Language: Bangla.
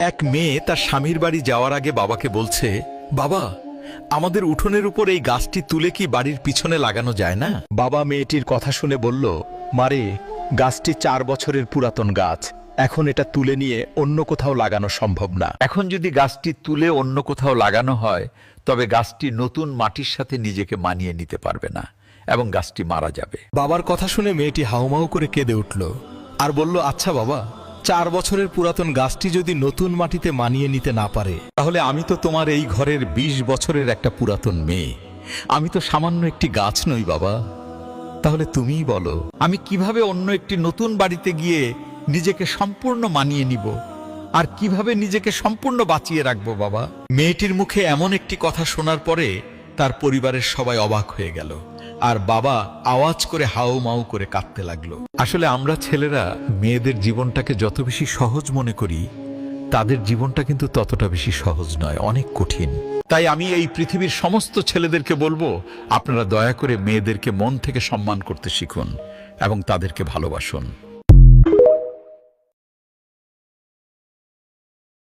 এক মেয়ে তার স্বামীর বাড়ি যাওয়ার আগে বাবাকে বলছে, বাবা, আমাদের উঠোনের উপর এই গাছটি তুলে কি বাড়ির পিছনে লাগানো যায় না? বাবা মেয়েটির কথা শুনে বলল, মারে, গাছটি 4 বছরের পুরাতন গাছ, এখন এটা তুলে নিয়ে অন্য কোথাও লাগানো সম্ভব না। এখন যদি গাছটি তুলে অন্য কোথাও লাগানো হয়, তবে গাছটি নতুন মাটির সাথে নিজেকে মানিয়ে নিতে পারবে না এবং গাছটি মারা যাবে। বাবার কথা শুনে মেয়েটি হাউমাউ করে কেঁদে উঠল আর বলল, আচ্ছা বাবা, 4 বছরের পুরাতন গাছটি যদি নতুন মাটিতে মানিয়ে নিতে না পারে, তাহলে আমি তো তোমার এই ঘরের 20 বছরের একটা পুরাতন মেয়ে, আমি তো সামান্য একটি গাছ নই বাবা। তাহলে তুমিই বলো, আমি কিভাবে অন্য একটি নতুন বাড়িতে গিয়ে নিজেকে সম্পূর্ণ মানিয়ে নিব আর কিভাবে নিজেকে সম্পূর্ণ বাঁচিয়ে রাখবো বাবা? মেয়েটির মুখে এমন একটি কথা শোনার পরে তার পরিবারের সবাই অবাক হয়ে গেল আর বাবা আওয়াজ করে হাউমাউ করে কাঁদতে লাগলো। আসলে আমরা ছেলেরা মেয়েদের জীবনটাকে যত বেশি সহজ মনে করি, তাদের জীবনটা কিন্তু ততটা বেশি সহজ নয়, অনেক কঠিন। তাই আমি এই পৃথিবীর সমস্ত ছেলেদেরকে বলবো, আপনারা দয়া করে মেয়েদেরকে মন থেকে সম্মান করতে শিখুন এবং তাদেরকে ভালোবাসুন।